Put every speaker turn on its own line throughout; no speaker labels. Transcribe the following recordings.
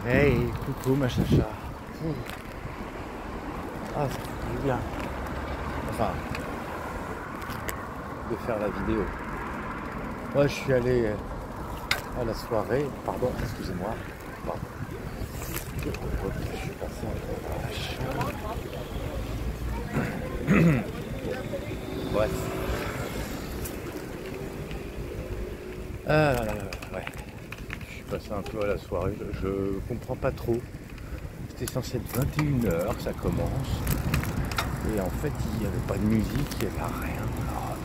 Hey, coucou ma chacha. Ouh. Ah, ça fait du bien. Enfin, de faire la vidéo. Moi, je suis allé à la soirée. Pardon, excusez-moi. Pardon. Je suis passé un peu à la chambre. Bref. Ouais. Je suis passé un peu à la soirée. Je comprends pas trop. C'était censé être 21 h que ça commence. Et en fait, il n'y avait pas de musique, il n'y avait rien. Alors,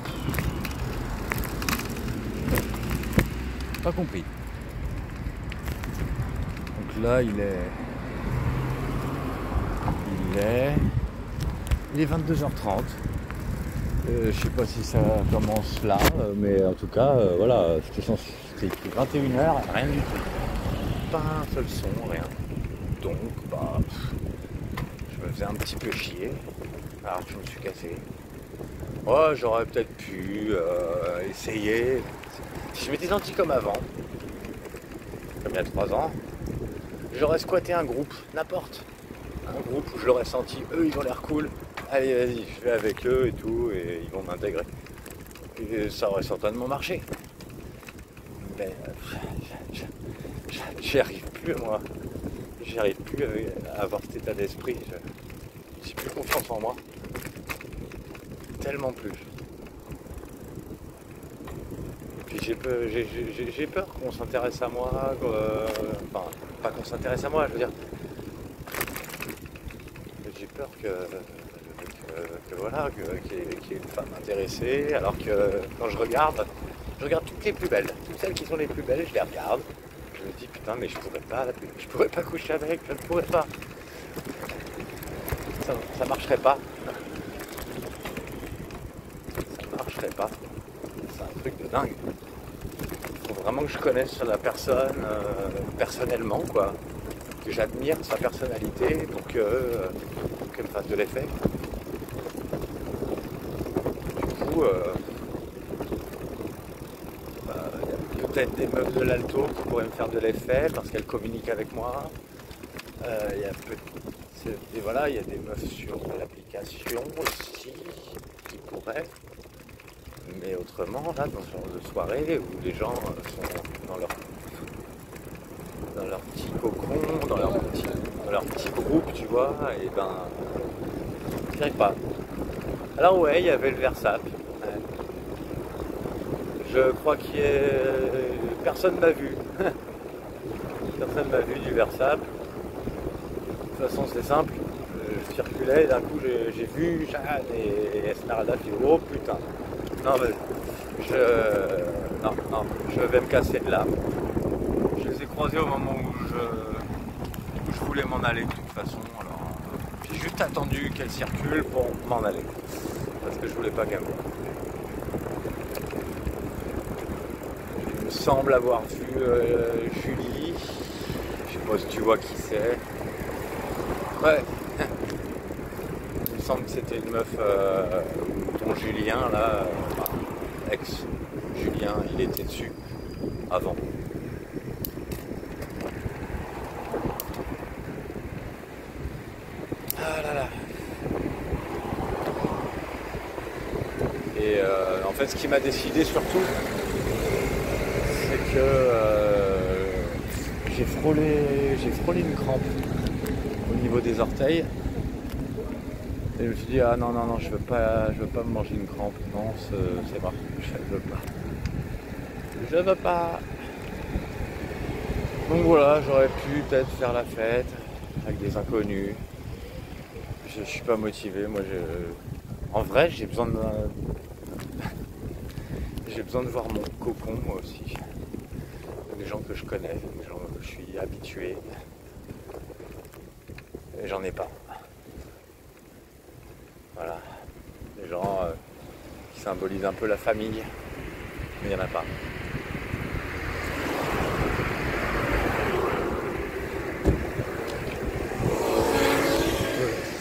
pas compris. Donc là, il est 22h30. Je sais pas si ça commence là, mais en tout cas, voilà, c'était écrit 21 h, rien du tout. Pas un seul son, rien. Donc, bah, je me faisais un petit peu chier. Alors je me suis cassé. Oh, j'aurais peut-être pu essayer. Si je m'étais senti comme avant, comme il y a 3 ans, j'aurais squatté un groupe, n'importe. Un groupe où je l'aurais senti, eux ils ont l'air cool. Allez, vas-y, je vais avec eux et tout, et ils vont m'intégrer. Et ça aurait certainement marché. Mais j'y arrive plus, moi. J'y arrive plus à avoir cet état d'esprit. J'ai plus confiance en moi. Tellement plus. Et puis j'ai peur qu'on s'intéresse à moi. Enfin, pas qu'on s'intéresse à moi, je veux dire. J'ai peur que voilà, qu'il y ait une femme intéressée, alors que quand je regarde toutes les plus belles, toutes celles qui sont les plus belles, je les regarde, je me dis putain mais je pourrais pas coucher avec, je ne pourrais pas. Ça marcherait pas. Ça marcherait pas. C'est un truc de dingue. Il faut vraiment que je connaisse la personne personnellement, quoi. Que j'admire sa personnalité pour qu'elle me fasse de l'effet. Du coup, il y a peut-être des meufs de l'alto qui pourraient me faire de l'effet parce qu'elles communiquent avec moi. Et voilà, il y a des meufs sur l'application aussi qui pourraient. Mais autrement, là, dans ce genre de soirée où les gens sont dans leur petit cocon, dans leur petit groupe, tu vois, et ben, je dirais pas. Alors ouais, il y avait le Versap. Ouais. Je crois personne m'a vu. Personne m'a vu du Versap. De toute façon, c'est simple. Je circulais, d'un coup, j'ai vu Jeanne et Esmeralda qui oh putain. Non, mais je vais me casser de là. Je les ai croisés au moment où je voulais m'en aller de toute façon. Alors, j'ai juste attendu qu'elle circule pour m'en aller. Parce que je voulais pas qu'elle me voie. Il me semble avoir vu Julie. Je sais pas si tu vois qui c'est. Ouais. Il me semble que c'était une meuf dont Julien, là, ex-Julien, il était dessus avant. Ah là là. Et en fait, ce qui m'a décidé surtout, c'est que j'ai frôlé une crampe au niveau des orteils. Et je me suis dit, ah non, je veux pas me manger une crampe. Non, c'est mort, je veux pas. Je veux pas. Donc voilà, j'aurais pu peut-être faire la fête avec des inconnus. Je suis pas motivé, moi en vrai j'ai besoin de voir mon cocon moi aussi. Des gens que je connais, des gens que je suis habitué. Et j'en ai pas. Voilà. Des gens qui symbolisent un peu la famille, mais il n'y en a pas.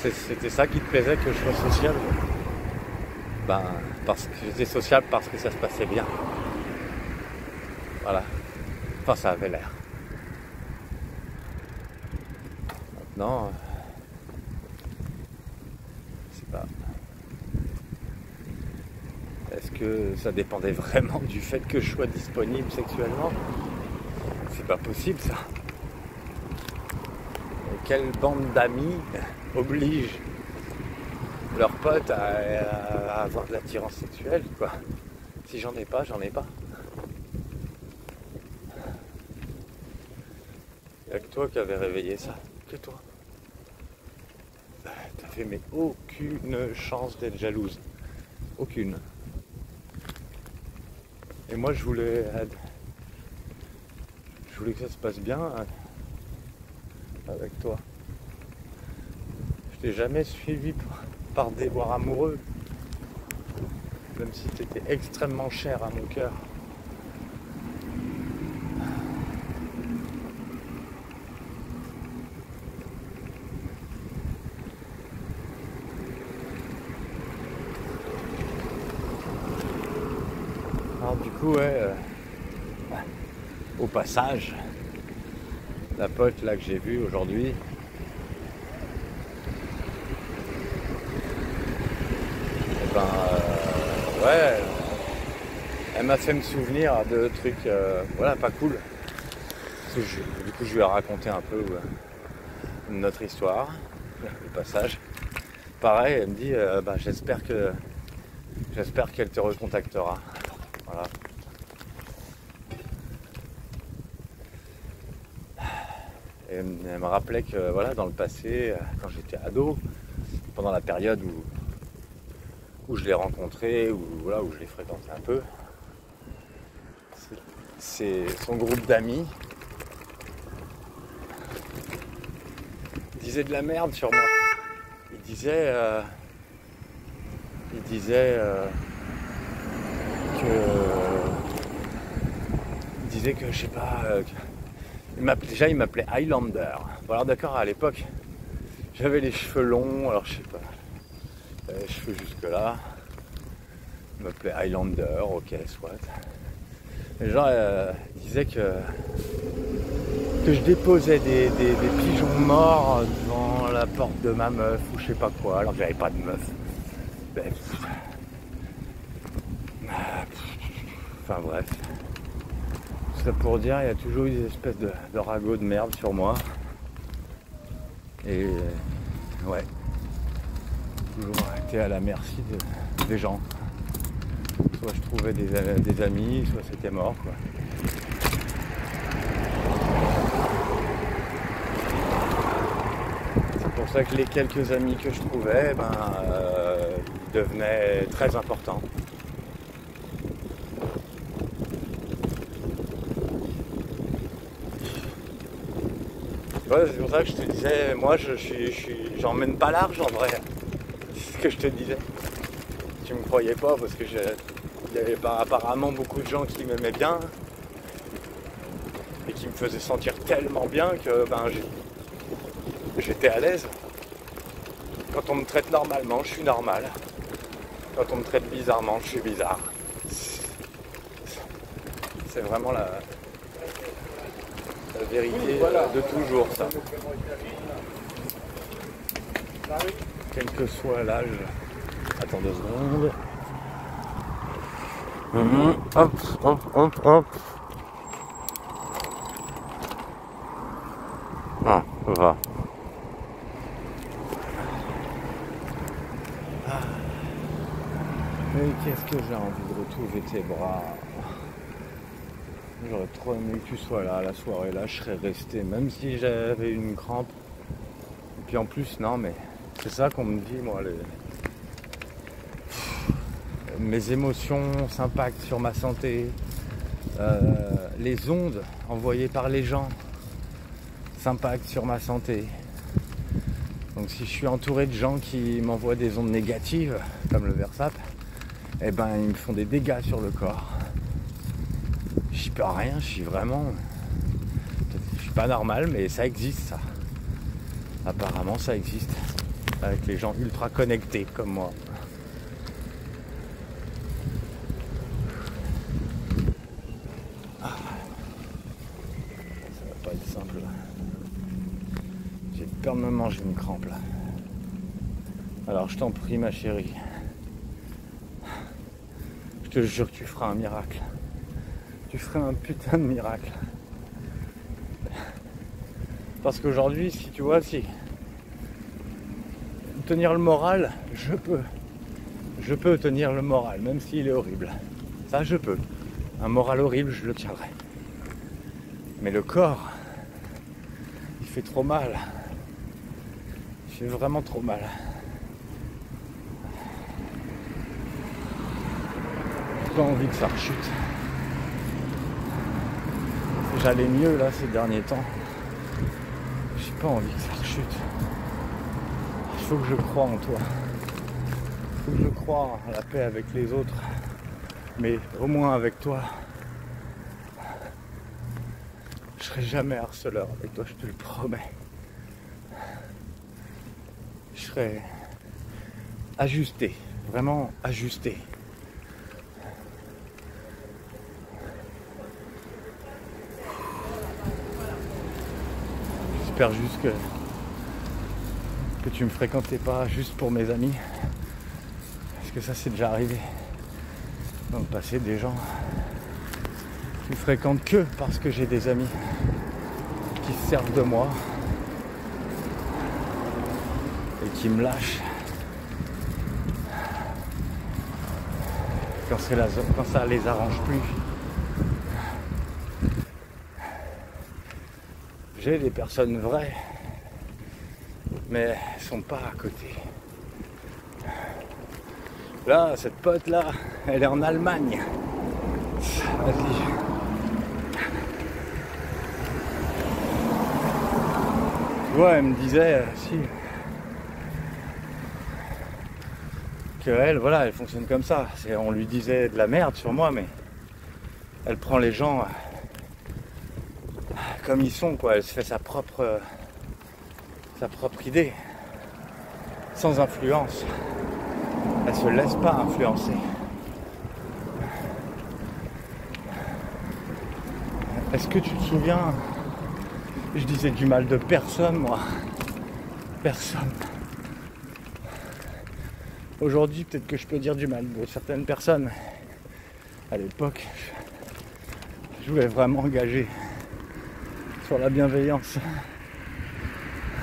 C'était ça qui te plaisait, que je sois sociable? Ben, parce que j'étais sociable parce que ça se passait bien. Voilà. Enfin, ça avait l'air. Non, je sais pas. Est-ce que ça dépendait vraiment du fait que je sois disponible sexuellement? C'est pas possible ça. Et quelle bande d'amis oblige leurs potes à avoir de l'attirance sexuelle, quoi? Si j'en ai pas, j'en ai pas. Y'a que toi qui avais réveillé ça. Que toi. T'avais mais aucune chance d'être jalouse. Aucune. Et moi je voulais que ça se passe bien avec toi. Je t'ai jamais suivi par déboire amoureux. Même si tu étais extrêmement cher à mon cœur. Alors du coup, au passage, la pote là que j'ai vue aujourd'hui, elle m'a fait me souvenir de trucs, pas cool. Du coup, je lui ai raconté un peu notre histoire, au passage. Pareil, elle me dit, j'espère qu'elle te recontactera. Voilà. Et elle me rappelait que dans le passé, quand j'étais ado, pendant la période où je l'ai rencontré, où je l'ai fréquenté un peu, c'est son groupe d'amis disait de la merde sur moi. Il disait que je sais pas, il m'appelait Highlander. Bon, alors d'accord, à l'époque j'avais les cheveux longs, alors je sais pas, les cheveux jusque là. Il m'appelait Highlander, ok, soit. Les gens disaient que je déposais des pigeons morts devant la porte de ma meuf ou je sais pas quoi, alors que j'avais pas de meuf. Enfin bref. Tout ça pour dire, il y a toujours eu des espèces de ragots de merde sur moi. Et ouais. Toujours été à la merci des gens. Soit je trouvais des amis, soit c'était mort, quoi. C'est pour ça que les quelques amis que je trouvais, ils devenaient très importants. Ouais, c'est pour ça que je te disais, moi j'emmène pas large en vrai. C'est ce que je te disais. Tu me croyais pas parce que il y avait apparemment beaucoup de gens qui m'aimaient bien et qui me faisaient sentir tellement bien que j'étais à l'aise. Quand on me traite normalement, je suis normal. Quand on me traite bizarrement, je suis bizarre. C'est vraiment la vérité de toujours, ça. Quel que soit l'âge. Attends 2 secondes. Hop. Ah, va. Mais qu'est-ce que j'ai envie de retrouver tes bras. J'aurais trop aimé que tu sois là, la soirée là, je serais resté, même si j'avais une crampe. Et puis en plus, non mais c'est ça qu'on me dit, moi, mes émotions s'impactent sur ma santé, les ondes envoyées par les gens s'impactent sur ma santé. Donc si je suis entouré de gens qui m'envoient des ondes négatives, comme le Versap, ils me font des dégâts sur le corps. Je peux rien, je suis pas normal, mais ça existe, ça. Apparemment ça existe, avec les gens ultra connectés comme moi. Ça va pas être simple. J'ai peur de me manger une crampe là. Alors je t'en prie ma chérie. Je te jure que tu feras un miracle. Tu feras un putain de miracle. Parce qu'aujourd'hui, si tu vois, si tenir le moral, je peux. Je peux tenir le moral, même s'il est horrible. Ça, je peux. Un moral horrible, je le tiendrai. Mais le corps, il fait trop mal. Il fait vraiment trop mal. J'ai pas envie que ça rechute. J'allais mieux là ces derniers temps. J'ai pas envie que ça rechute. Il faut que je croie en toi. Il faut que je croie à la paix avec les autres. Mais au moins avec toi. Je serai jamais harceleur avec toi, je te le promets. Je serai ajusté, vraiment ajusté. J'espère juste que tu me fréquentais pas juste pour mes amis. Parce que ça c'est déjà arrivé. Dans le passé, des gens qui me fréquentent que parce que j'ai des amis qui se servent de moi et qui me lâchent quand ça les arrange plus. J'ai des personnes vraies, mais elles sont pas à côté. Là, cette pote là, elle est en Allemagne. Vas-y. Tu vois, elle me disait si que elle, voilà, elle fonctionne comme ça. On lui disait de la merde sur moi, mais elle prend les gens comme ils sont, quoi. Elle se fait sa propre idée, sans influence. Elle se laisse pas influencer. Est-ce que tu te souviens, je disais du mal de personne, moi. Personne. Aujourd'hui, peut-être que je peux dire du mal de certaines personnes. À l'époque, je voulais vraiment engager sur la bienveillance.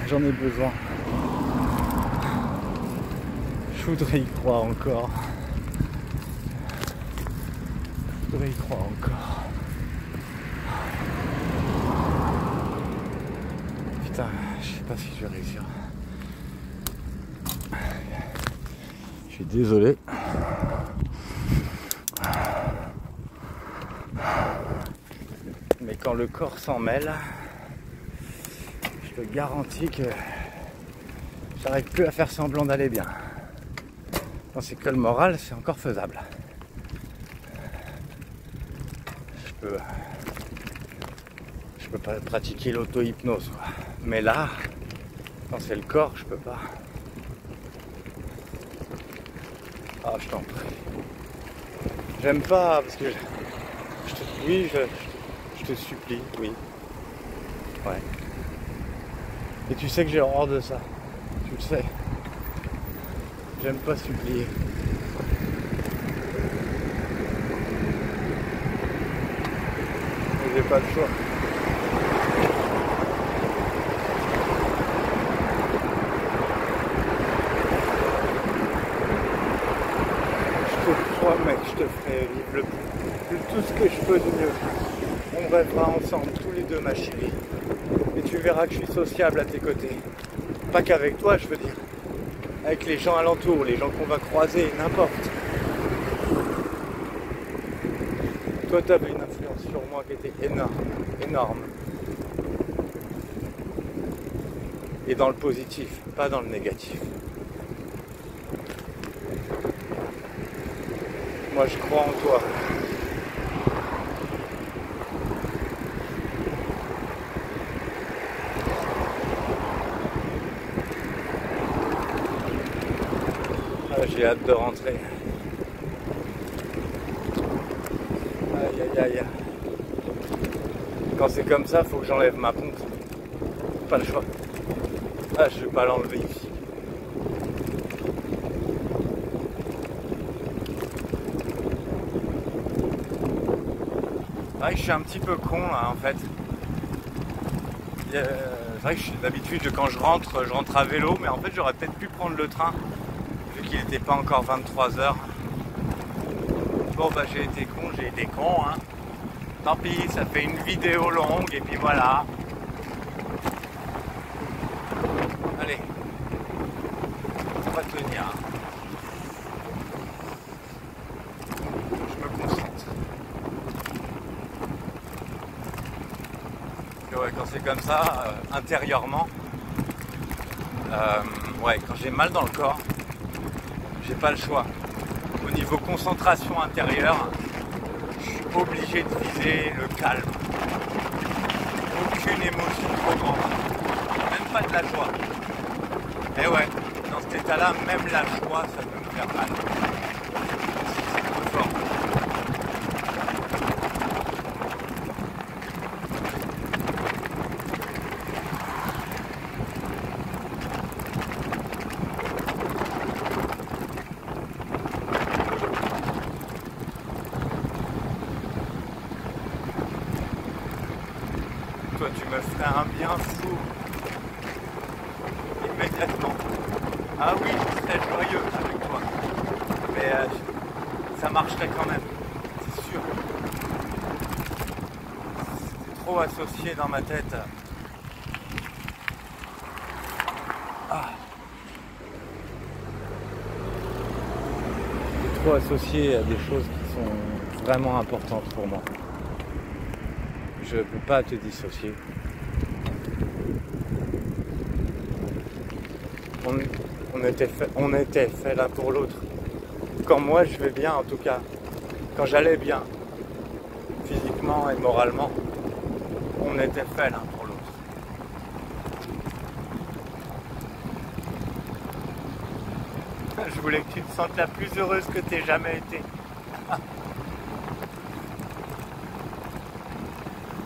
J'en ai besoin. Je voudrais y croire encore. Je voudrais y croire encore. Putain, je sais pas si je vais réussir. Je suis désolé. Mais quand le corps s'en mêle, je te garantis que j'arrive plus à faire semblant d'aller bien. Quand c'est que le moral, c'est encore faisable. Je peux pas pratiquer l'auto-hypnose, quoi. Mais là, quand c'est le corps, je peux pas. Ah, je t'en prie. J'aime pas, parce que je te supplie, oui. Ouais. Et tu sais que j'ai horreur de ça. Tu le sais. J'aime pas supplier. Mais j'ai pas le choix. Je te promets que je te ferai vivre tout ce que je peux de mieux. On rêvera ensemble, tous les deux, ma chérie. Et tu verras que je suis sociable à tes côtés. Pas qu'avec toi, je veux dire. Avec les gens alentours, les gens qu'on va croiser, n'importe. Toi, tu avais une influence sur moi qui était énorme, énorme. Et dans le positif, pas dans le négatif. Moi, je crois en toi. J'ai hâte de rentrer. Aïe aïe aïe. Quand c'est comme ça, faut que j'enlève ma pompe. Pas le choix. Ah, je vais pas l'enlever ici. C'est vrai que je suis un petit peu con là en fait. C'est vrai que d'habitude quand je rentre à vélo, mais en fait j'aurais peut-être pu prendre le train vu qu'il n'était pas encore 23h. Bon bah j'ai été con hein. Tant pis, ça fait une vidéo longue et puis voilà. Allez, on va tenir. Je me concentre. Et ouais, quand c'est comme ça, intérieurement, ouais, quand j'ai mal dans le corps, j'ai pas le choix. Au niveau concentration intérieure, je suis obligé de viser le calme. Aucune émotion trop grande. Même pas de la joie. Et ouais, dans cet état-là, même la joie, ça peut me faire mal. C'est trop fort. Toi, tu me ferais un bien fou. Immédiatement. Ah oui, je serais joyeux avec toi. Mais ça marcherait quand même, c'est sûr. C'est trop associé dans ma tête. Ah. C'est trop associé à des choses qui sont vraiment importantes pour moi. Je ne peux pas te dissocier. On était fait l'un pour l'autre. Quand moi je vais bien en tout cas, quand j'allais bien, physiquement et moralement, on était fait l'un pour l'autre. Je voulais que tu te sentes la plus heureuse que tu aies jamais été.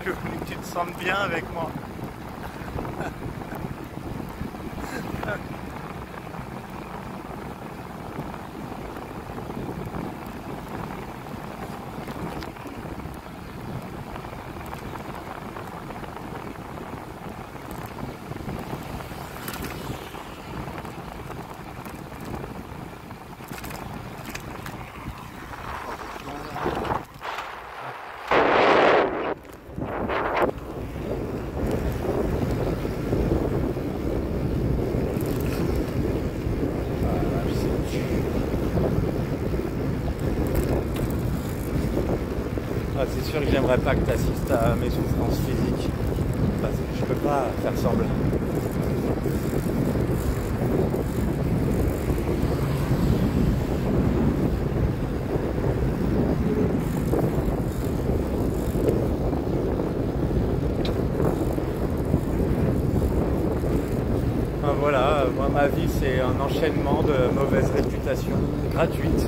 Je voulais que tu te sentes bien avec moi. Ah, c'est sûr que j'aimerais pas que tu assistes à mes souffrances physiques. Parce que je peux pas faire semblant. Enfin, voilà, moi ma vie c'est un enchaînement de mauvaises réputations gratuites.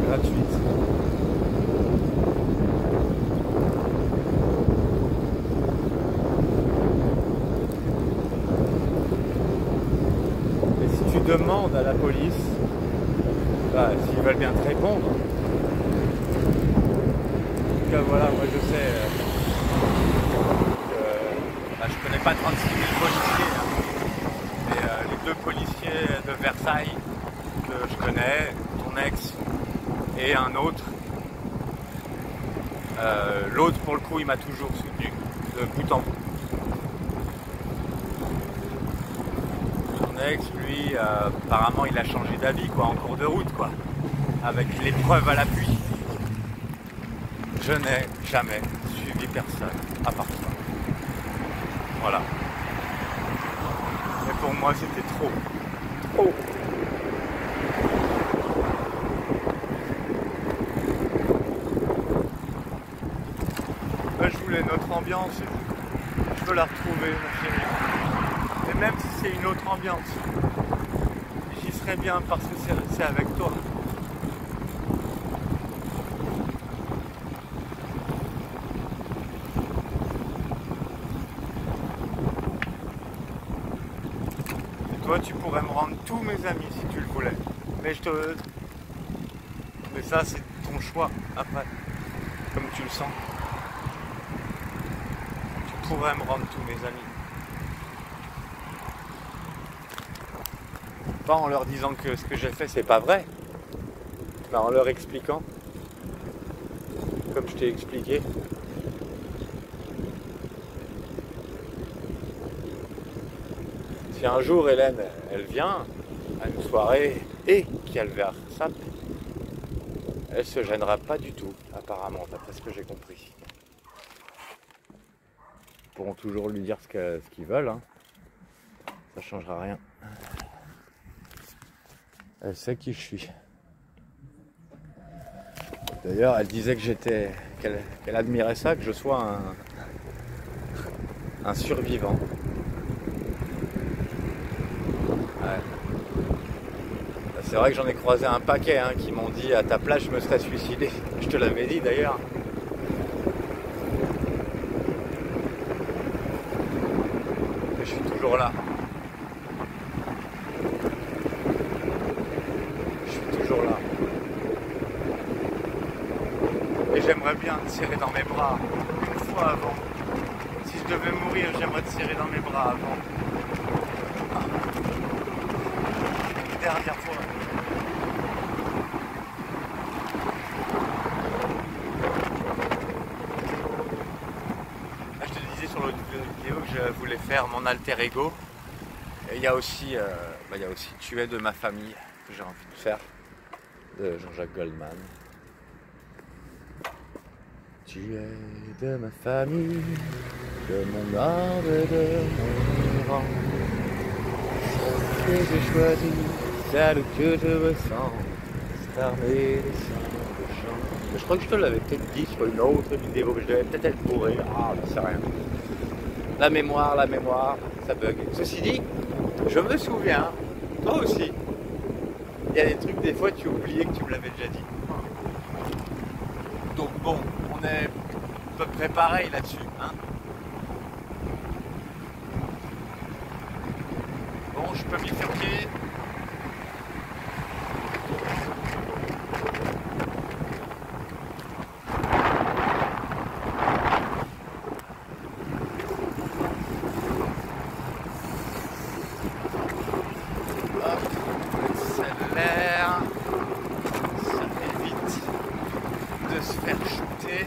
Gratuites. Demande à la police bah, s'ils veulent bien te répondre. En tout cas, voilà, moi je sais que bah, je connais pas 36 000 policiers, hein, mais les deux policiers de Versailles que je connais, ton ex et un autre, l'autre pour le coup il m'a toujours soutenu de bout en bout. Lui, apparemment il a changé d'avis quoi, en cours de route quoi, avec les preuves à l'appui. Je n'ai jamais suivi personne à part toi. Voilà. Mais pour moi c'était trop. Trop. Je voulais notre ambiance, je veux la retrouver ma chérie. Et même si c'est une autre ambiance, j'y serais bien parce que c'est avec toi. Toi, tu pourrais me rendre tous mes amis si tu le voulais. Mais mais ça, c'est ton choix après, comme tu le sens. Tu pourrais me rendre tous mes amis. Pas en leur disant que ce que j'ai fait, c'est pas vrai, mais en leur expliquant, comme je t'ai expliqué. Si un jour Hélène, elle vient à une soirée et Calvaire Sap, elle se gênera pas du tout, apparemment, d'après ce que j'ai compris. Ils pourront toujours lui dire ce qu'ils veulent, hein. Ça changera rien. Elle sait qui je suis. D'ailleurs, elle disait que qu'elle admirait ça, que je sois un survivant. Ouais. C'est vrai que j'en ai croisé un paquet hein, qui m'ont dit à ta place je me serais suicidé. Je te l'avais dit d'ailleurs. Mais je suis toujours là. Je suis toujours là. Et j'aimerais bien te serrer dans mes bras une fois avant. Si je devais mourir, j'aimerais te serrer dans mes bras avant. Une dernière fois. Là, je te disais sur l'autre vidéo que je voulais faire mon alter ego. Et il y a aussi Tu es de ma famille que j'ai envie de faire, de Jean-Jacques Goldman. Tu es de ma famille, de mon âme et de mon rang. Celle que j'ai choisie, celle que je ressens, c'est armée des simples chants. Je crois que je te l'avais peut-être dit sur une autre vidéo, que je devais peut-être être bourré. Ah, je sais rien. La mémoire, ça bug. Ceci dit, je me souviens, toi aussi, il y a des trucs, des fois, tu oubliais que tu me l'avais déjà dit. Donc bon, on est à peu près pareil là-dessus, hein. Bon, je peux bifurquer. Hop, on accélère. Ça évite de se faire shooter.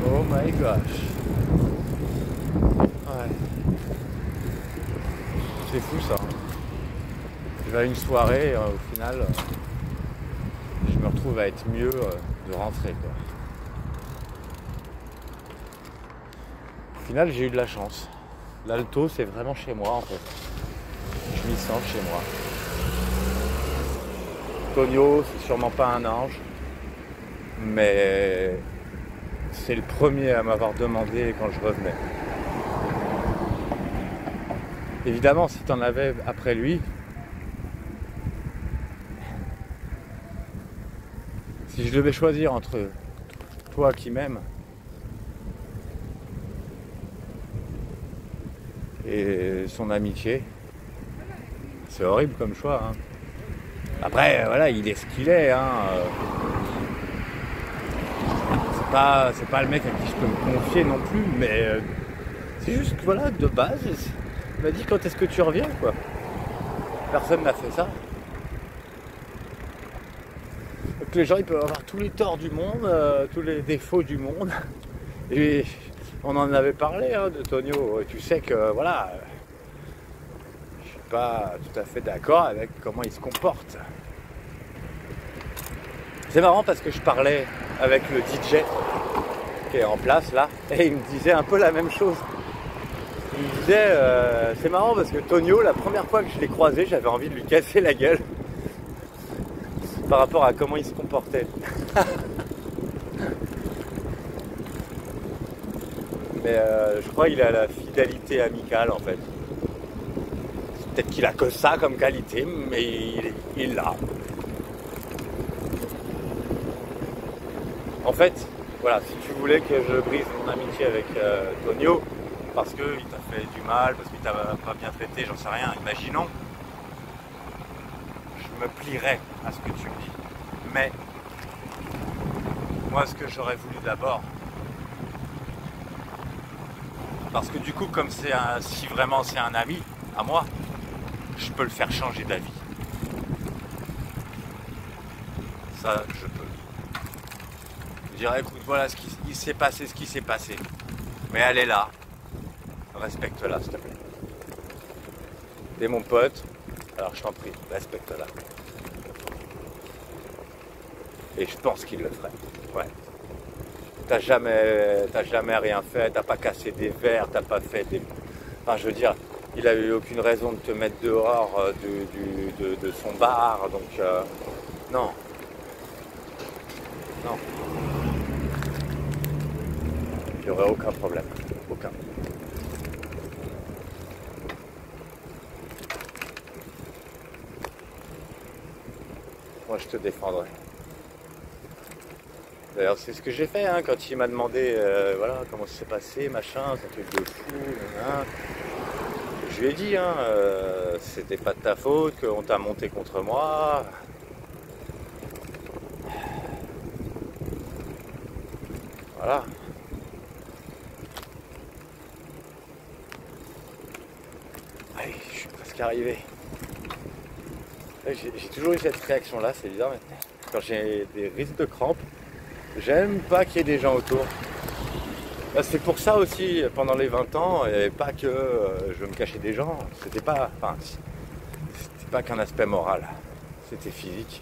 Oh my gosh. Ouais. C'est fou ça. Je vais à une soirée, au final, je me retrouve à être mieux de rentrer, quoi. Au final, j'ai eu de la chance. L'Alto, c'est vraiment chez moi, en fait. Je m'y sens chez moi. Tonio, c'est sûrement pas un ange, mais c'est le premier à m'avoir demandé quand je revenais. Évidemment, si t'en avais après lui, si je devais choisir entre toi qui m'aime et son amitié, c'est horrible comme choix, hein. Après, voilà, il est ce qu'il est, hein. C'est pas le mec à qui je peux me confier non plus, mais c'est juste que voilà, de base, il m'a dit quand est-ce que tu reviens, quoi. Personne n'a fait ça. Donc les gens, ils peuvent avoir tous les torts du monde, tous les défauts du monde. Et on en avait parlé, hein, de Tonio. Et tu sais que, voilà, je suis pas tout à fait d'accord avec comment il se comporte. C'est marrant parce que je parlais avec le DJ qui est en place là, et il me disait un peu la même chose. Il me disait, c'est marrant parce que Tonio, la première fois que je l'ai croisé, j'avais envie de lui casser la gueule par rapport à comment il se comportait. Mais je crois qu'il a la fidélité amicale en fait. Peut-être qu'il a que ça comme qualité, mais il l'a. En fait, voilà, si tu voulais que je brise mon amitié avec Tonio, parce qu'il t'a fait du mal, parce qu'il t'a pas bien traité, j'en sais rien, imaginons, je me plierais à ce que tu me dis. Mais moi, ce que j'aurais voulu d'abord, parce que du coup, comme si vraiment c'est un ami à moi, je peux le faire changer d'avis. Ça, je peux. Je dirais, écoute, voilà il s'est passé ce qui s'est passé. Mais elle est là. Respecte-la, s'il te plaît. T'es mon pote, alors je t'en prie, respecte-la. Et je pense qu'il le ferait. Ouais. T'as jamais rien fait, t'as pas cassé des verres, t'as pas fait des... Enfin, je veux dire, il a eu aucune raison de te mettre dehors de son bar, donc non. Non. Il n'y aurait aucun problème. Aucun. Moi, je te défendrai. D'ailleurs, c'est ce que j'ai fait hein, quand il m'a demandé voilà, comment ça s'est passé, machin, c'est un truc de fou. Hein. Je lui ai dit, hein, c'était pas de ta faute, qu'on t'a monté contre moi. Voilà. Allez, je suis presque arrivé. J'ai toujours eu cette réaction-là, c'est bizarre, mais quand j'ai des risques de crampes, j'aime pas qu'il y ait des gens autour. C'est pour ça aussi, pendant les 20 ans, il n'y avait pas que je me cachais des gens. C'était pas qu'un aspect moral, c'était physique.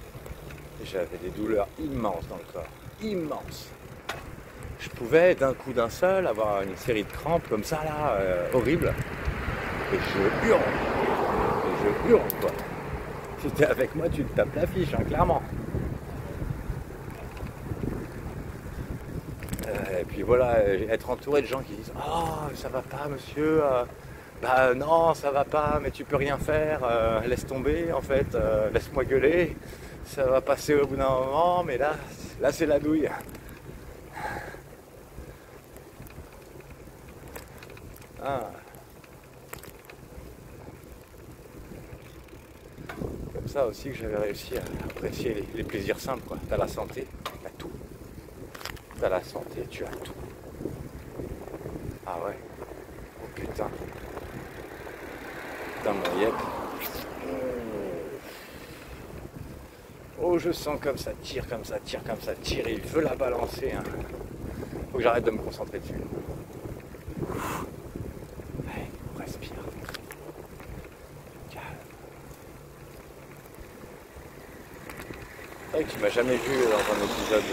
J'avais des douleurs immenses dans le corps, immenses. Je pouvais d'un coup d'un seul avoir une série de crampes comme ça là, horribles. Et je hurle. Et je hurle quoi. Si t'es avec moi, tu te tapes l'affiche, hein, clairement. Et puis voilà, être entouré de gens qui disent oh ça va pas monsieur, bah non ça va pas mais tu peux rien faire, laisse tomber en fait, laisse-moi gueuler, ça va passer au bout d'un moment mais là c'est la douille. Ah. Comme ça aussi que j'avais réussi à apprécier les plaisirs simples quoi. T'as la santé, t'as tout. T'as la santé, tu as tout. Ah ouais. Oh putain. Putain mon yep. Oh je sens comme ça tire, comme ça tire, comme ça tire. Il veut la balancer. Hein. Faut que j'arrête de me concentrer dessus. Allez, on respire. Calme. C'est vrai que tu m'as jamais vu dans un épisode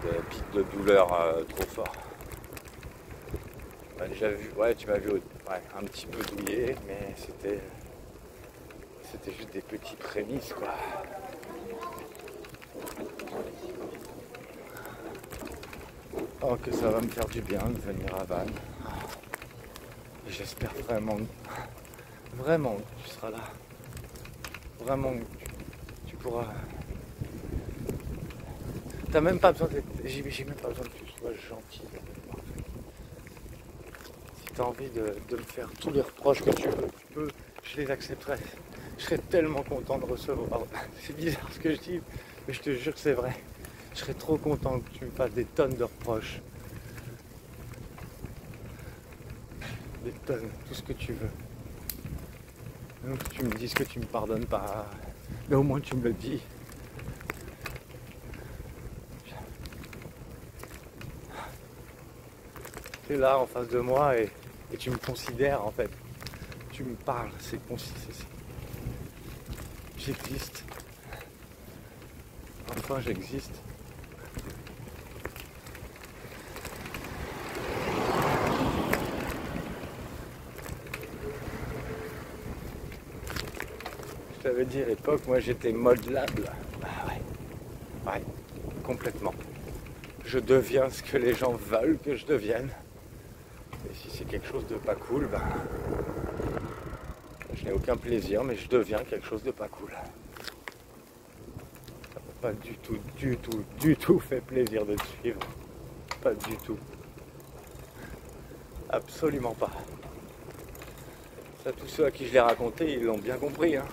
de pic de douleur trop fort. Tu m'as déjà vu, ouais, tu m'as vu un petit peu douillé, mais c'était juste des petites prémices quoi. Oh que ça va me faire du bien de venir à Vannes. Et j'espère vraiment que tu seras là. Vraiment que tu pourras. T'as même pas besoin d'être. J'ai même pas besoin que tu sois gentil. Si t'as envie de me faire tous les reproches que tu peux, je les accepterai. Je serais tellement content de recevoir. C'est bizarre ce que je dis, mais je te jure que c'est vrai. Je serais trop content que tu me fasses des tonnes de reproches. Des tonnes, tout ce que tu veux. Même que tu me dises que tu me pardonnes pas. Mais au moins tu me le dis. Tu es là en face de moi et tu me considères en fait. Tu me parles, c'est j'existe. Enfin j'existe. Je t'avais dit à l'époque, moi j'étais modelable. Ah ouais. Ouais, complètement. Je deviens ce que les gens veulent que je devienne. Et si c'est quelque chose de pas cool, ben, je n'ai aucun plaisir, mais je deviens quelque chose de pas cool. pas du tout fait plaisir de te suivre. Pas du tout. Absolument pas. Ça, tous ceux à qui je l'ai raconté, ils l'ont bien compris, hein.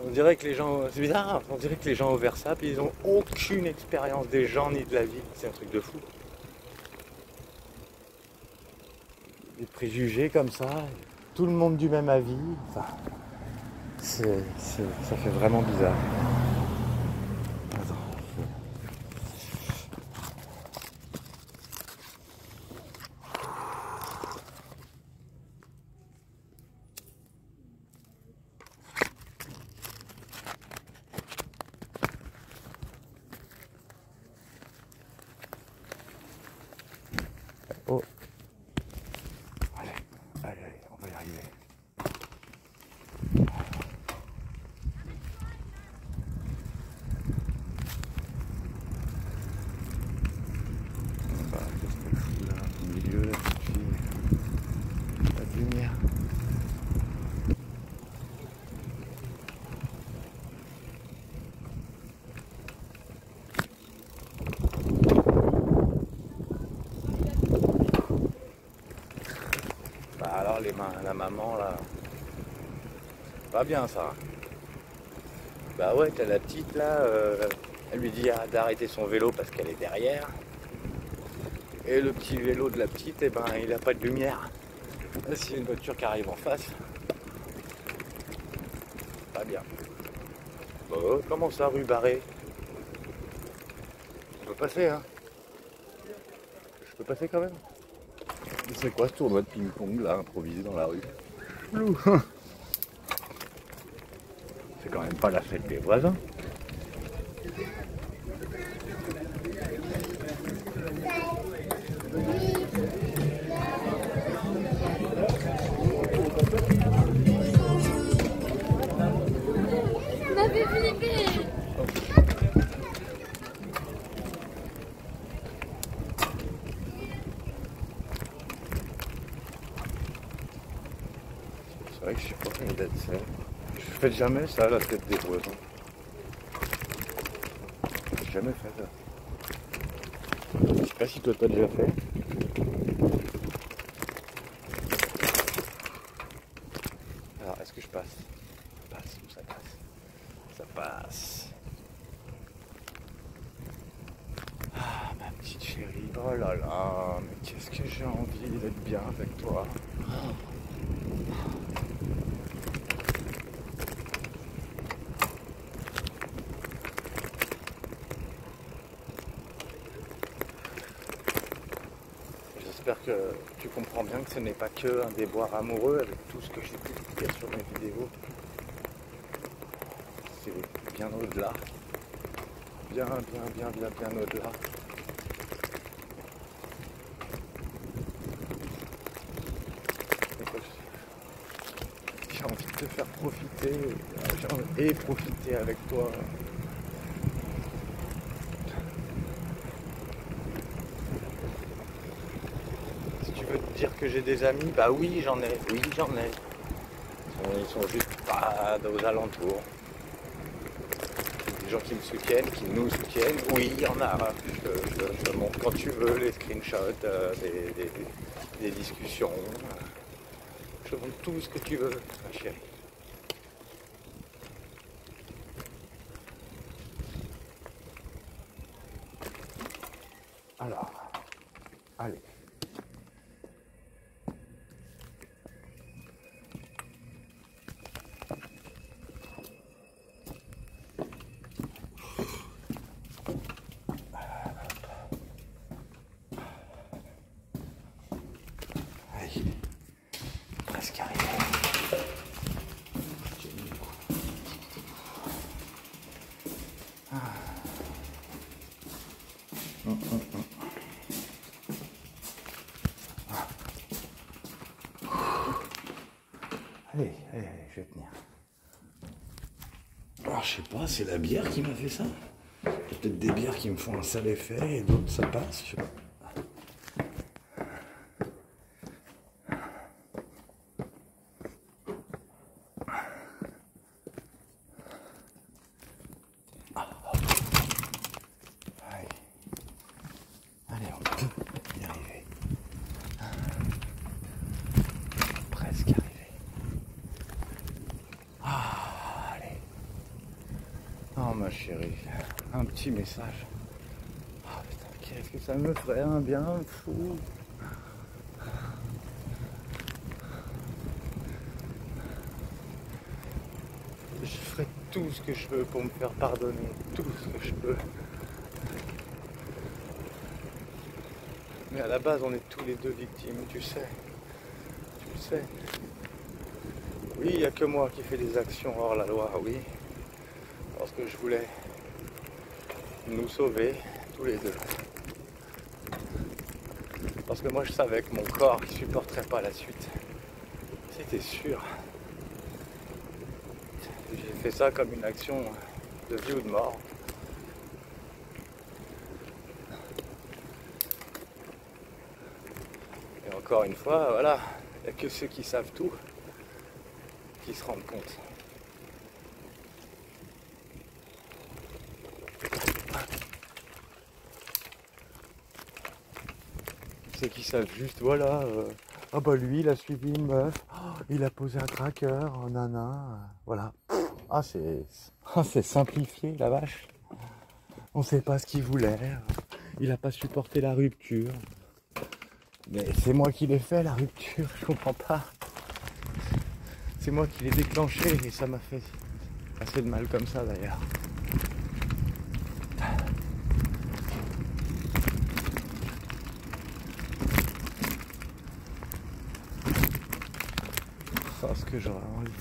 On dirait que les gens, c'est bizarre, on dirait que les gens au Versap, ils ont aucune expérience des gens ni de la vie. C'est un truc de fou. Des préjugés comme ça, tout le monde du même avis. Enfin, ça fait vraiment bizarre. Attends. Oh. Allez, on va y arriver. On va rester ici, là, au milieu, là, puis la lumière. Bah alors la maman là, pas bien ça. Bah ouais, t'as la petite là, elle lui dit d'arrêter son vélo parce qu'elle est derrière. Et le petit vélo de la petite, eh ben il a pas de lumière. S'il y a une voiture qui arrive en face, pas bien. Bon, comment ça, rue barrée? Je peux passer, hein? Je peux passer quand même? C'est quoi ce tournoi de ping-pong là, improvisé dans la rue? Flou. C'est quand même pas la fête des voisins. C'est vrai que je suis pas fait d'être seul. Je fais jamais ça, la tête des voisins. J'ai jamais fait ça. Je sais pas si toi t'as déjà fait. Alors, est-ce que je passe? Ça passe ou ça passe? Ça passe. Ah, ma petite chérie. Oh là là, mais qu'est-ce que j'ai envie d'être bien avec toi. J'espère que tu comprends bien que ce n'est pas que un déboire amoureux avec tout ce que j'ai pu dire sur mes vidéos. C'est bien au-delà. Bien au-delà. J'ai envie de te faire profiter et profiter avec toi. Si tu veux te dire que j'ai des amis, bah oui j'en ai. Ils sont juste pas aux alentours. Des gens qui me soutiennent, qui nous soutiennent, oui il y en a. Je te montre quand tu veux les screenshots des discussions. Je te montre tout ce que tu veux, ma chérie. Alors, allez. Allez, presque arrivé. Allez, je vais tenir. Alors, je sais pas, c'est la bière qui m'a fait ça. Il y a peut-être des bières qui me font un sale effet et d'autres ça passe, je sais pas. chérie, un petit message. Ah putain, qu'est-ce que ça me ferait un bien fou. Je ferai tout ce que je peux pour me faire pardonner, tout ce que je peux. Mais à la base, on est tous les deux victimes, tu sais. Tu le sais. Oui, il n'y a que moi qui fais des actions hors la loi, oui. Parce que je voulais nous sauver, tous les deux. Parce que moi, je savais que mon corps ne supporterait pas la suite. C'était sûr. J'ai fait ça comme une action de vie ou de mort. Et encore une fois, voilà, il n'y a que ceux qui savent tout qui se rendent compte. Ceux qui savent juste, voilà, ah bah lui il a suivi une meuf, oh, il a posé un tracker, oh, nana, voilà. Ah c'est simplifié la vache. On sait pas ce qu'il voulait, il a pas supporté la rupture. Mais c'est moi qui l'ai fait la rupture, je comprends pas. C'est moi qui l'ai déclenché et ça m'a fait assez de mal comme ça d'ailleurs. C'est ce que j'aurais envie.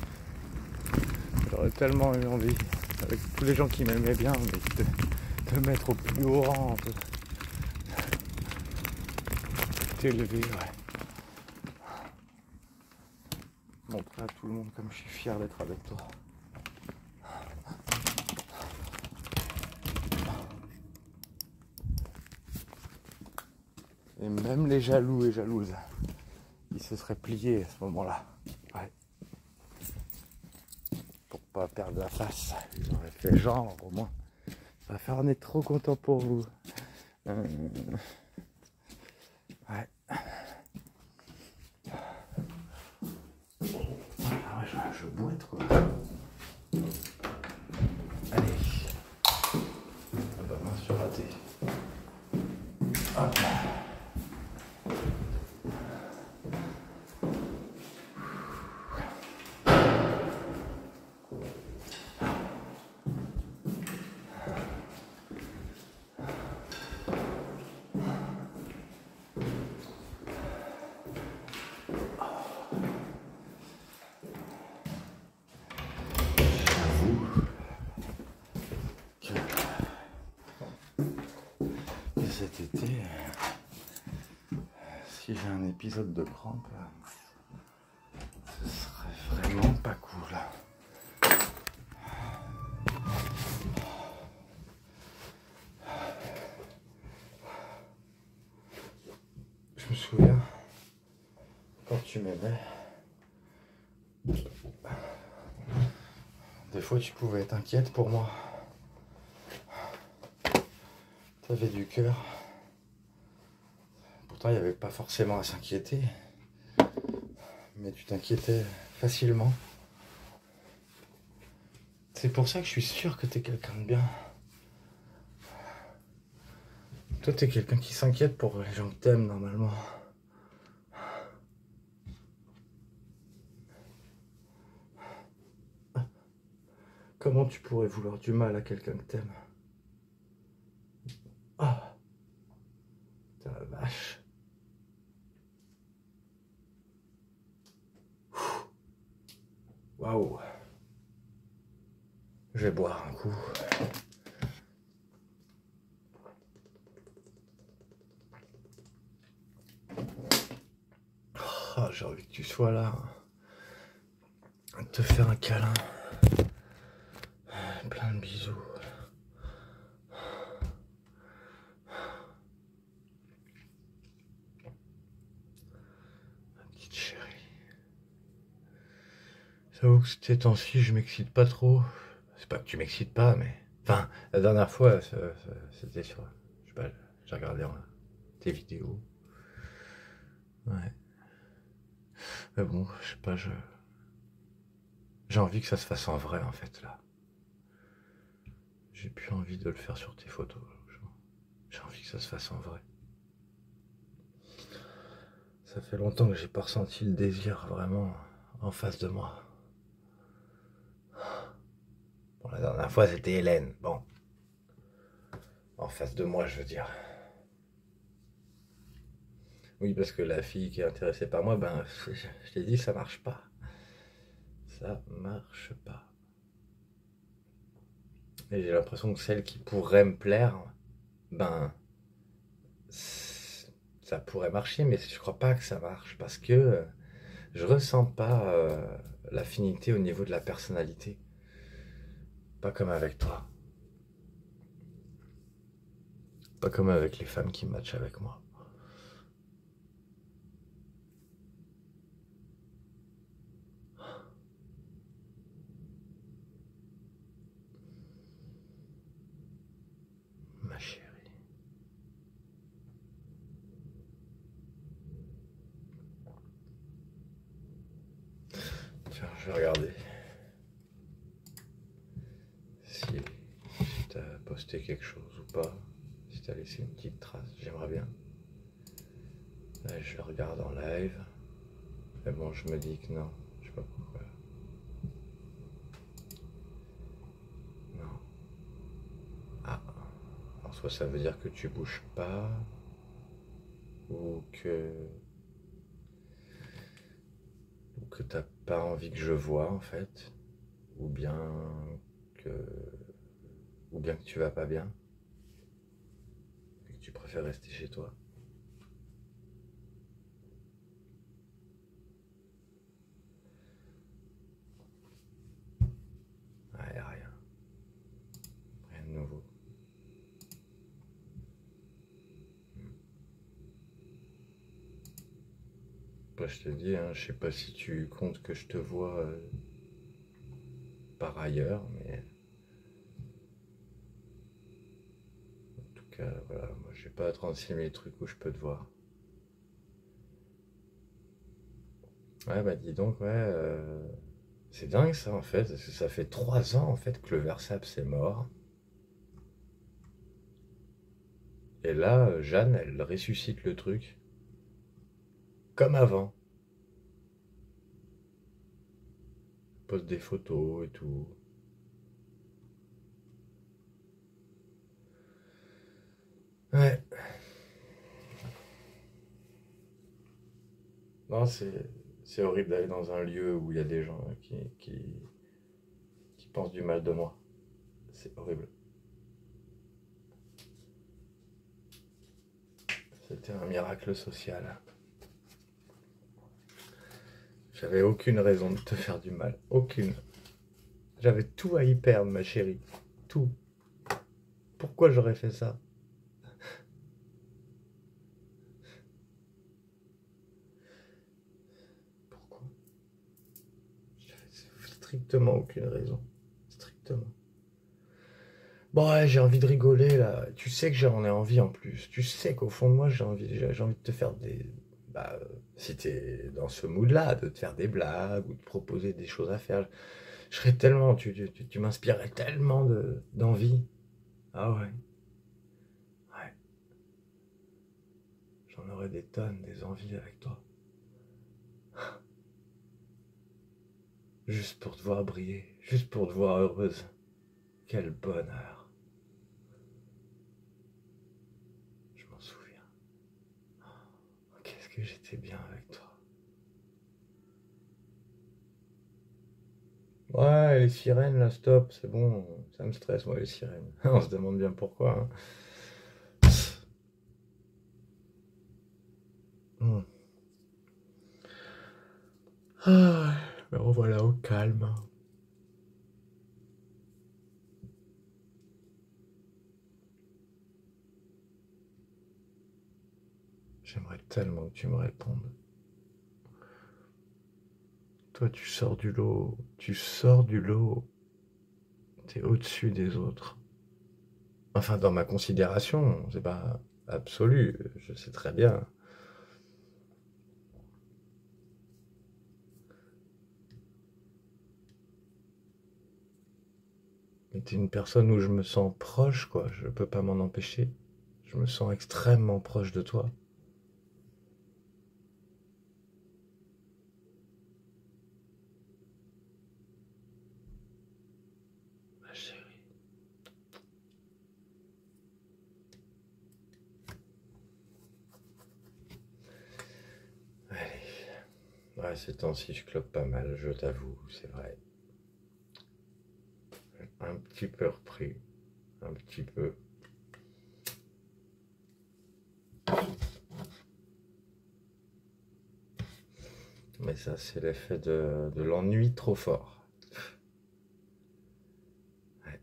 J'aurais tellement eu envie, avec tous les gens qui m'aimaient bien, de mettre au plus haut rang, de t'élever, ouais. Montrer à tout le monde comme je suis fier d'être avec toi. Et même les jaloux et jalouses, ils se seraient pliés à ce moment-là. Ouais. Pour pas perdre la face, ils auraient fait genre au moins. Ça va faire, on est trop content pour vous. Ouais. Ah ouais, je boite quoi. Allez. Ah bah mince, je suis raté. Hop. Cet été, si j'ai un épisode de crampe, ce serait vraiment pas cool. Je me souviens, quand tu m'aimais, des fois tu pouvais être inquiète pour moi. T'avais du cœur. Pourtant, il n'y avait pas forcément à s'inquiéter. Mais tu t'inquiétais facilement. C'est pour ça que je suis sûr que t'es quelqu'un de bien. Toi, t'es quelqu'un qui s'inquiète pour les gens que t'aimes, normalement. Comment tu pourrais vouloir du mal à quelqu'un que t'aimes? Ah, t'es la vache. Waouh. Je vais boire un coup. Oh, j'ai envie que tu sois là. Te faire un câlin. Plein de bisous. Ma petite chérie. J'avoue que ces temps-ci, je m'excite pas trop. C'est pas que tu m'excites pas, mais... Enfin, la dernière fois, c'était sur... Je sais pas, j'ai regardé tes vidéos. Ouais. Mais bon, je sais pas, j'ai envie que ça se fasse en vrai, en fait, là. j'ai plus envie de le faire sur tes photos. J'ai envie que ça se fasse en vrai. Ça fait longtemps que j'ai pas ressenti le désir vraiment en face de moi. Bon, la dernière fois c'était Hélène. Bon, en face de moi, je veux dire. Oui, parce que la fille qui est intéressée par moi, ben, je t'ai dit, ça marche pas. Ça marche pas. Et j'ai l'impression que celle qui pourrait me plaire, ben, ça pourrait marcher, mais je crois pas que ça marche parce que je ressens pas l'affinité au niveau de la personnalité. Pas comme avec toi. Pas comme avec les femmes qui matchent avec moi. Ma chérie. Tiens, je vais regarder. Si t'as posté quelque chose ou pas. Si t'as laissé une petite trace, j'aimerais bien. Là, je regarde en live. Mais bon, je me dis que non. Je sais pas pourquoi. Non. Ah. Alors, soit ça veut dire que tu bouges pas. Ou que t'as pas envie que je vois en fait. Ou bien que. Ou bien que tu vas pas bien. Et que tu préfères rester chez toi. Ah, y a rien. Rien de nouveau. Après, je te dis, hein, je sais pas si tu comptes que je te vois par ailleurs, mais en tout cas, voilà, moi j'ai pas 36 000 trucs où je peux te voir. Ouais, bah dis donc, ouais, c'est dingue ça en fait, parce que ça fait 3 ans en fait que le Versap c'est mort. Et là, Jeanne, elle ressuscite le truc, comme avant. Pose des photos et tout. Ouais. Non, c'est horrible d'aller dans un lieu où il y a des gens qui pensent du mal de moi. C'est horrible. C'était un miracle social. J'avais aucune raison de te faire du mal. Aucune. J'avais tout à y perdre, ma chérie. Tout. Pourquoi j'aurais fait ça? Pourquoi? J'avais strictement aucune raison. Strictement. Bon, ouais, j'ai envie de rigoler là. Tu sais que j'en ai envie en plus. Tu sais qu'au fond de moi, j'ai envie de te faire des. Bah, si t'es dans ce mood-là, de te faire des blagues ou de proposer des choses à faire. Je serais tellement. Tu m'inspirerais tellement d'envie. Ah ouais. Ouais. J'en aurais des tonnes, des envies avec toi. Juste pour te voir briller. Juste pour te voir heureuse. Quel bonheur. Je m'en souviens. Qu'est-ce que j'étais bien avec toi. Ouais, les sirènes, là, stop, c'est bon, ça me stresse, moi, les sirènes. On se demande bien pourquoi. Hein. Hmm. Ah, me revoilà au calme. J'aimerais tellement que tu me répondes. Toi, tu sors du lot. Tu sors du lot. T'es au-dessus des autres. Enfin, dans ma considération, c'est pas absolu, je sais très bien. T'es une personne où je me sens proche, quoi. Je peux pas m'en empêcher. Je me sens extrêmement proche de toi. Ma chérie. Allez. Ouais, ces temps-ci, je clope pas mal, je t'avoue, c'est vrai. Un petit peu repris. Un petit peu. Mais ça, c'est l'effet de l'ennui trop fort. Ouais.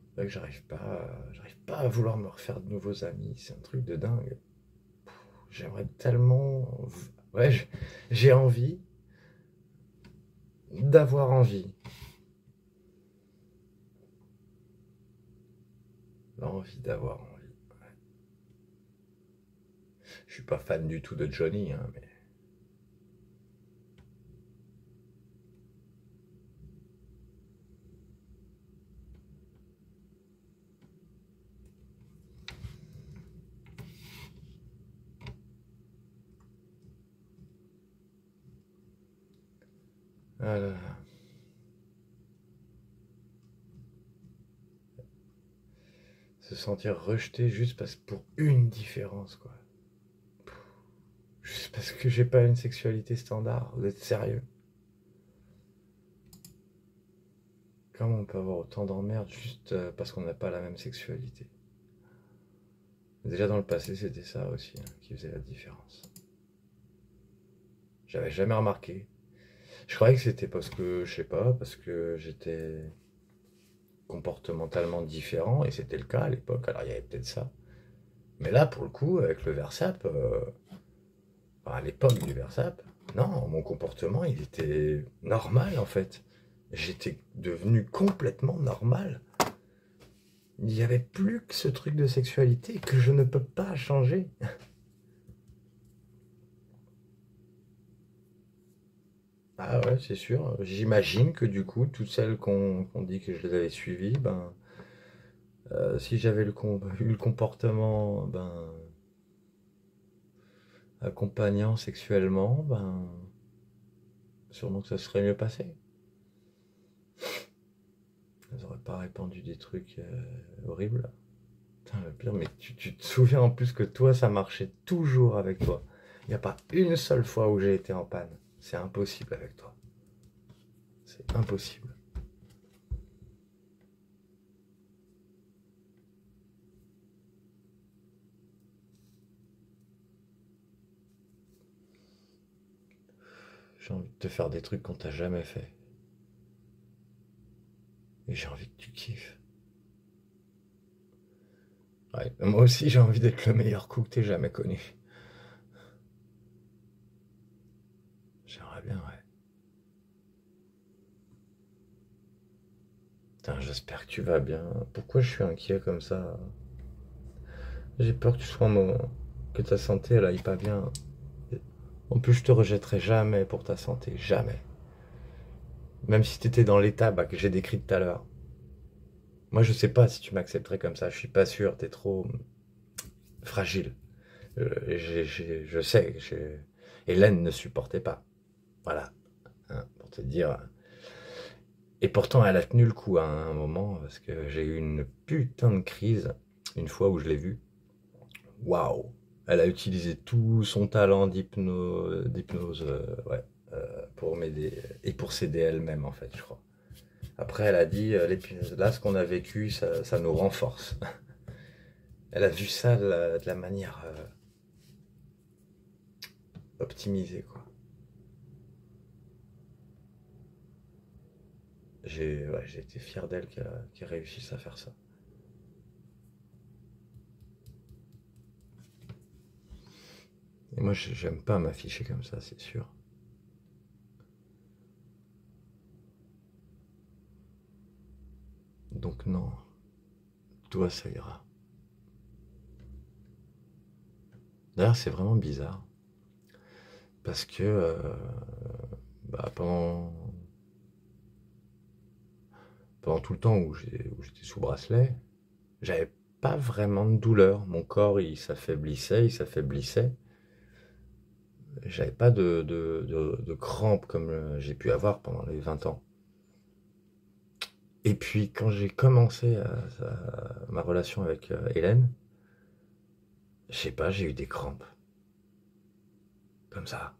C'est vrai que j'arrive pas à vouloir me refaire de nouveaux amis. C'est un truc de dingue. J'aimerais tellement. Ouais, j'ai envie d'avoir envie. L'envie d'avoir envie. Ouais. Je suis pas fan du tout de Johnny, hein, mais. Ah là là. Se sentir rejeté juste parce pour une différence, quoi. Juste parce que j'ai pas une sexualité standard. Vous êtes sérieux? Comment on peut avoir autant d'emmerdes juste parce qu'on n'a pas la même sexualité? Déjà dans le passé, c'était ça aussi hein, qui faisait la différence. J'avais jamais remarqué. Je croyais que c'était parce que, je sais pas, parce que j'étais comportementalement différent, et c'était le cas à l'époque, alors il y avait peut-être ça. Mais là, pour le coup, avec le Versap, enfin, à l'époque du Versap, non, mon comportement, il était normal en fait. J'étais devenu complètement normal. Il n'y avait plus que ce truc de sexualité que je ne peux pas changer. Ah ouais, c'est sûr. J'imagine que du coup, toutes celles qu'on dit que je les avais suivies, ben, si j'avais eu le comportement ben, accompagnant sexuellement, ben, sûrement que ça serait mieux passé. Elles n'auraient pas répandu des trucs horribles. Putain, le pire, mais tu te souviens en plus que toi, ça marchait toujours avec toi. Il n'y a pas une seule fois où j'ai été en panne. C'est impossible avec toi. C'est impossible. J'ai envie de te faire des trucs qu'on t'a jamais fait. Et j'ai envie que tu kiffes. Ouais, moi aussi, j'ai envie d'être le meilleur coup que t'aies jamais connu. J'aimerais bien, ouais. Putain, j'espère que tu vas bien. Pourquoi je suis inquiet comme ça? J'ai peur que tu sois que ta santé, elle aille pas bien. En plus, je te rejetterai jamais pour ta santé. Jamais. Même si t'étais dans l'état bah, que j'ai décrit tout à l'heure. Moi, je sais pas si tu m'accepterais comme ça. Je suis pas sûr. T'es trop fragile. Je sais. Hélène ne supportait pas. Voilà. Hein, pour te dire. Et pourtant, elle a tenu le coup à un moment parce que j'ai eu une putain de crise une fois où je l'ai vue. Waouh! Elle a utilisé tout son talent d'hypnose, ouais, pour m'aider et pour s'aider elle-même en fait, je crois. Après, elle a dit, là, ce qu'on a vécu, ça nous renforce. Elle a vu ça de la manière optimisée, quoi. J'ai été fier d'elle qui a réussi à faire ça. Et moi, j'aime pas m'afficher comme ça, c'est sûr. Donc non, toi, ça ira. D'ailleurs, c'est vraiment bizarre. Parce que bah, pendant pendant tout le temps où j'étais sous bracelet, j'avais pas vraiment de douleur. Mon corps, il s'affaiblissait, il s'affaiblissait. J'avais pas de crampes comme j'ai pu avoir pendant les 20 ans. Et puis quand j'ai commencé ma relation avec Hélène, je sais pas, j'ai eu des crampes. Comme ça.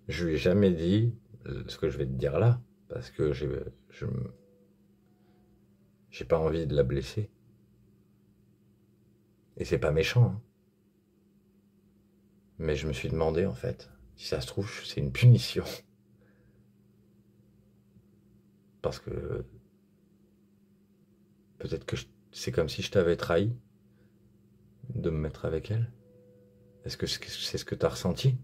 Je lui ai jamais dit ce que je vais te dire là, parce que j'ai pas envie de la blesser. Et c'est pas méchant, hein. Mais je me suis demandé en fait, si ça se trouve, c'est une punition. Parce que peut-être que c'est comme si je t'avais trahi de me mettre avec elle. Est-ce que c'est ce que t'as ressenti?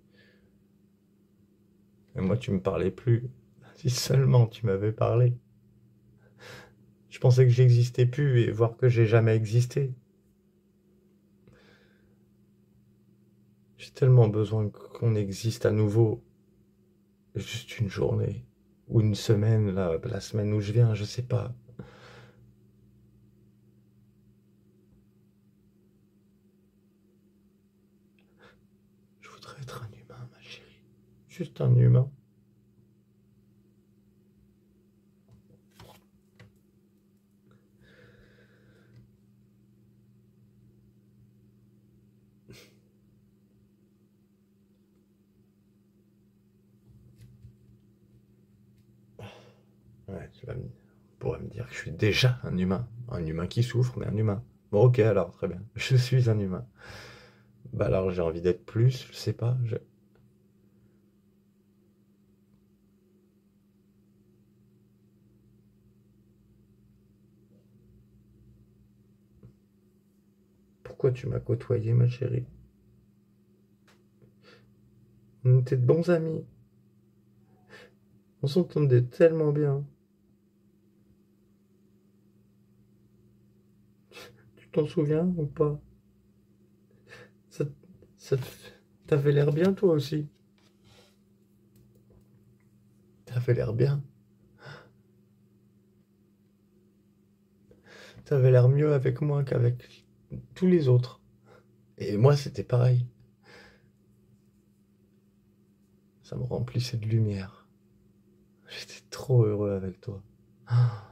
Et moi, tu me parlais plus. Si seulement tu m'avais parlé. Je pensais que j'existais plus et voir que j'ai jamais existé. J'ai tellement besoin qu'on existe à nouveau. Juste une journée. Ou une semaine, la semaine où je viens, je sais pas. Je voudrais être un humain, ma chérie. Juste un humain. Ouais, pourrais me dire que je suis déjà un humain. Un humain qui souffre, mais un humain. Bon, ok, alors, très bien. Je suis un humain. Bah alors, j'ai envie d'être plus, je sais pas. Pourquoi tu m'as côtoyé, ma chérie? On était de bons amis. On s'entendait tellement bien. Tu t'en souviens ou pas? Ça, ça t'avait l'air bien, toi aussi. T'avais l'air bien. T'avais l'air mieux avec moi qu'avec tous les autres. Et moi, c'était pareil. Ça me remplissait de lumière. J'étais trop heureux avec toi. Ah.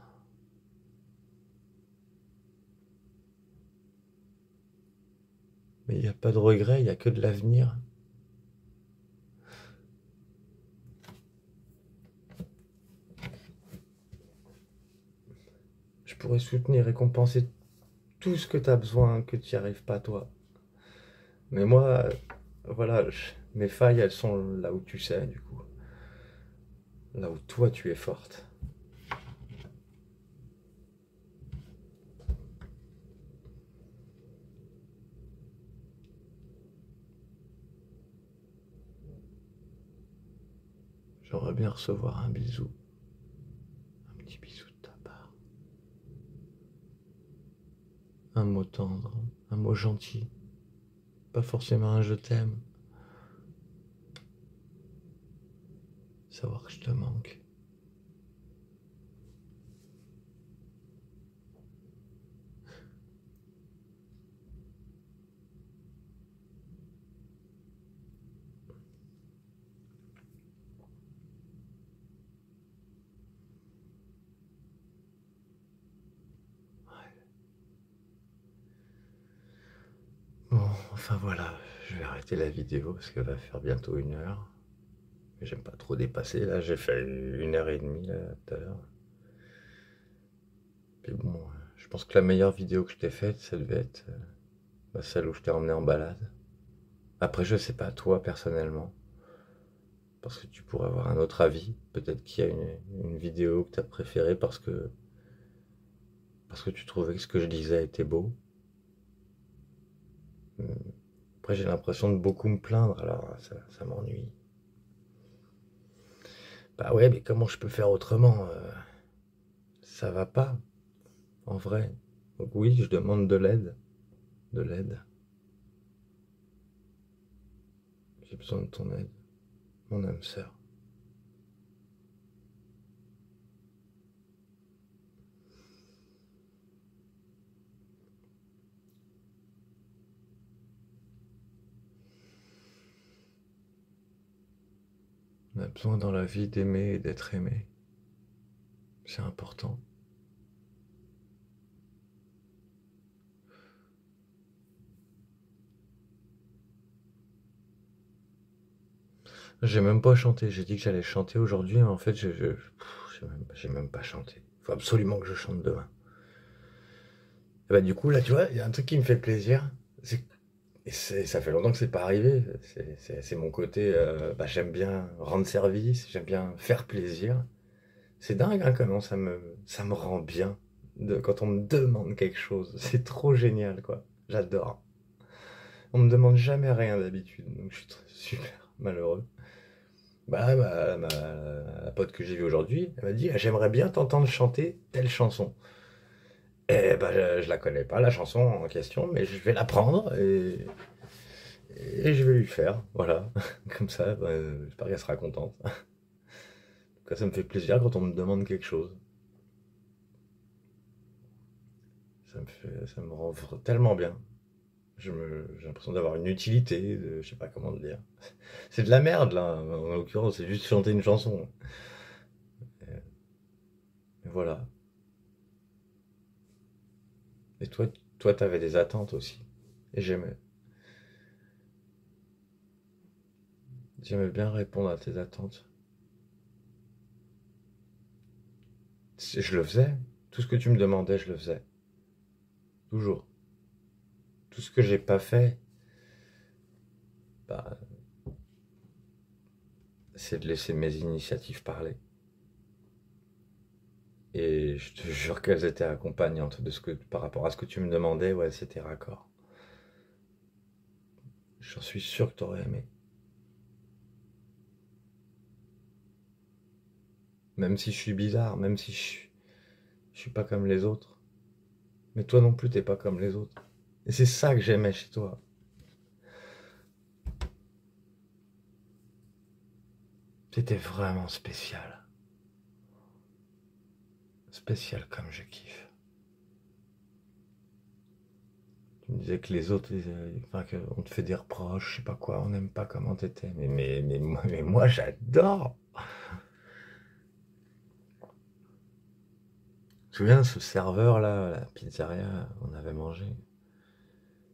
Mais il n'y a pas de regret, il n'y a que de l'avenir. Je pourrais soutenir et compenser tout ce que tu as besoin, que tu n'y arrives pas toi. Mais moi, voilà, mes failles, elles sont là où tu sais, du coup. Là où toi, tu es forte. J'aimerais bien recevoir un bisou. Un petit bisou de ta part. Un mot tendre, un mot gentil. Pas forcément un je t'aime. Savoir que je te manque. Bon, enfin voilà, je vais arrêter la vidéo parce qu'elle va faire bientôt 1 heure. J'aime pas trop dépasser, là j'ai fait 1 heure et demie là, tout à l'heure. Puis bon, je pense que la meilleure vidéo que je t'ai faite, ça devait être celle où je t'ai emmené en balade. Après, je sais pas, toi personnellement, parce que tu pourrais avoir un autre avis. Peut-être qu'il y a une vidéo que tu as préférée parce que tu trouvais que ce que je disais était beau. Après, j'ai l'impression de beaucoup me plaindre, alors ça m'ennuie. Bah ouais, mais comment je peux faire autrement? Ça va pas, en vrai. Donc oui, je demande de l'aide. De l'aide. J'ai besoin de ton aide, mon âme sœur. a besoin dans la vie d'aimer et d'être aimé. C'est important. J'ai même pas chanté. J'ai dit que j'allais chanter aujourd'hui, mais en fait, j'ai même pas chanté. Il faut absolument que je chante demain. Et bah, du coup, là, tu vois, il y a un truc qui me fait plaisir. Ça fait longtemps que c'est pas arrivé. C'est mon côté. Bah, j'aime bien rendre service, j'aime bien faire plaisir. C'est dingue, hein, comment ça me rend bien quand on me demande quelque chose. C'est trop génial, quoi. J'adore. On me demande jamais rien d'habitude, donc je suis super malheureux. Bah, la pote que j'ai vue aujourd'hui, elle m'a dit: j'aimerais bien t'entendre chanter telle chanson. Et bah, je la connais pas, la chanson en question, mais je vais la prendre et je vais lui faire. Voilà. Comme ça, bah, j'espère qu'elle sera contente. En tout cas, ça me fait plaisir quand on me demande quelque chose. Ça me rend tellement bien. J'ai l'impression d'avoir une utilité, je sais pas comment le dire. C'est de la merde là, en l'occurrence, c'est juste chanter une chanson. Et voilà. Et toi, t'avais des attentes aussi. Et j'aimais bien répondre à tes attentes. Je le faisais. Tout ce que tu me demandais, je le faisais. Toujours. Tout ce que j'ai pas fait, bah, c'est de laisser mes initiatives parler. Et je te jure qu'elles étaient accompagnantes par rapport à ce que tu me demandais, ouais, c'était raccord. J'en suis sûr que t'aurais aimé. Même si je suis bizarre, même si je suis pas comme les autres. Mais toi non plus, t'es pas comme les autres. Et c'est ça que j'aimais chez toi. T'étais vraiment spécial. Spécial comme je kiffe. Tu me disais que les autres, enfin, qu'on te fait des reproches, je sais pas quoi, on n'aime pas comment t'étais. Mais moi, j'adore. Tu te souviens, ce serveur là, à la pizzeria, on avait mangé.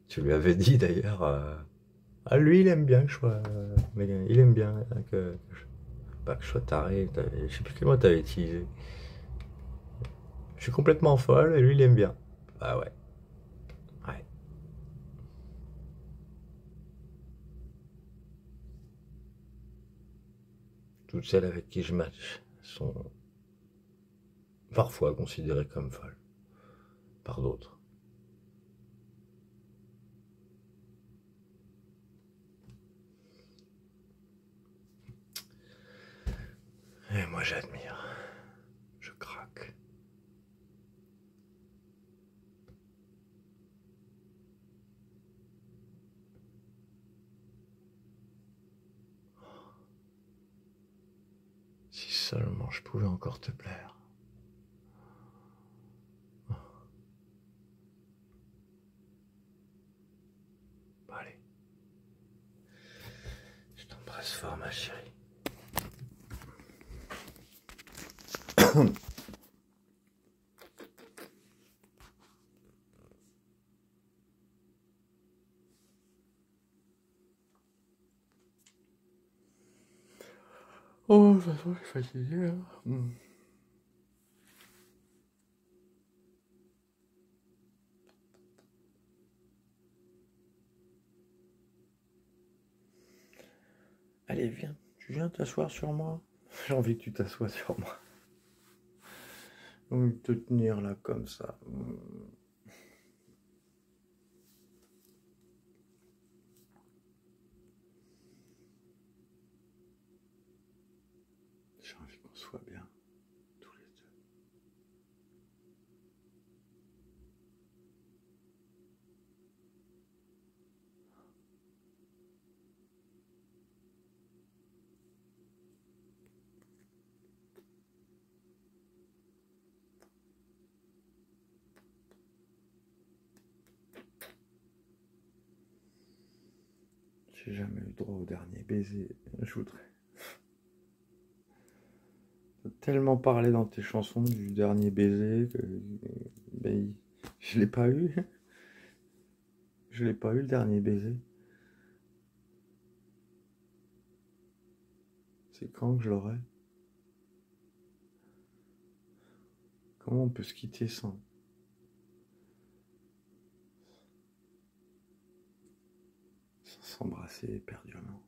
Tu lui avais dit d'ailleurs, ah lui il aime bien que je sois, il aime bien pas que je sois taré. Je sais plus quel mot t'avais utilisé. Je suis complètement folle et lui il aime bien. Bah ouais, ouais. Toutes celles avec qui je match sont parfois considérées comme folles par d'autres. Et moi j'admire, je craque. Si seulement je pouvais encore te plaire. Bon, allez, je t'embrasse fort ma chérie. Oh, de toute façon, je suis fatigué. Hein. Allez, viens. Tu viens t'asseoir sur moi? J'ai envie que tu t'assoies sur moi. J'ai envie de te tenir là comme ça. J'ai envie qu'on soit bien, tous les deux. J'ai jamais eu droit au dernier baiser. Je voudrais. tellement parlé dans tes chansons du dernier baiser que ben, je l'ai pas eu. Je l'ai pas eu le dernier baiser. C'est quand que je l'aurai? Comment on peut se quitter sans s'embrasser éperdument?